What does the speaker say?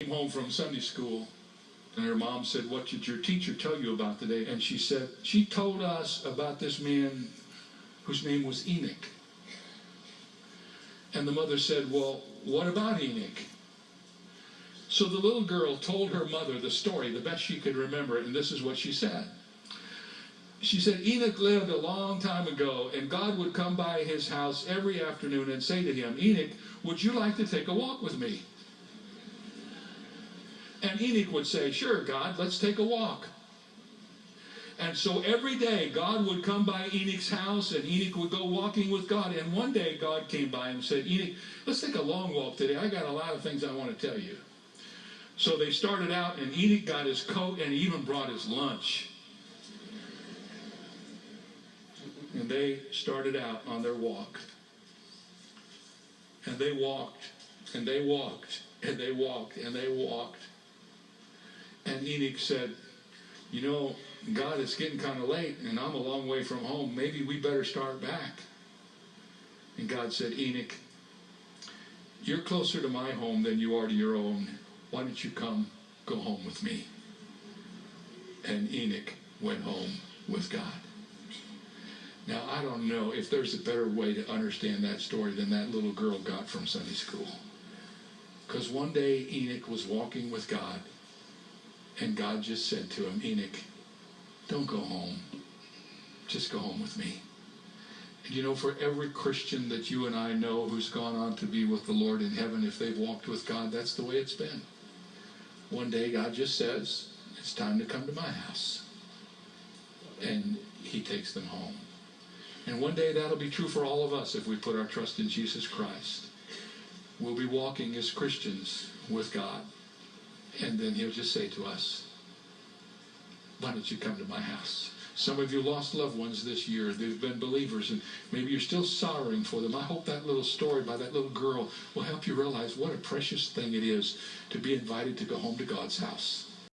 came home from Sunday school, and her mom said, "What did your teacher tell you about today?" And she said, "She told us about this man whose name was Enoch." And the mother said, "Well, what about Enoch?" So the little girl told her mother the story, the best she could remember, and this is what she said. She said, "Enoch lived a long time ago, and God would come by his house every afternoon and say to him, 'Enoch, would you like to take a walk with me?' And Enoch would say, 'Sure, God, let's take a walk.' And so every day God would come by Enoch's house, and Enoch would go walking with God. And one day God came by and said, 'Enoch, let's take a long walk today. I got a lot of things I want to tell you.' So they started out, and Enoch got his coat, and he even brought his lunch. And they started out on their walk. And they walked, and they walked, and they walked, and they walked. And Enoch said, 'You know, God, it's getting kind of late, and I'm a long way from home. Maybe we better start back.' And God said, 'Enoch, you're closer to my home than you are to your own. Why don't you come go home with me?' And Enoch went home with God." Now, I don't know if there's a better way to understand that story than that little girl got from Sunday school. Because one day Enoch was walking with God, and God just said to him, "Enoch, don't go home. Just go home with me." And you know, for every Christian that you and I know who's gone on to be with the Lord in heaven, if they've walked with God, that's the way it's been. One day God just says, "It's time to come to my house." And he takes them home. And one day that'll be true for all of us if we put our trust in Jesus Christ. We'll be walking as Christians with God. And then he'll just say to us, "Why don't you come to my house?" Some of you lost loved ones this year. They've been believers, and maybe you're still sorrowing for them. I hope that little story by that little girl will help you realize what a precious thing it is to be invited to go home to God's house.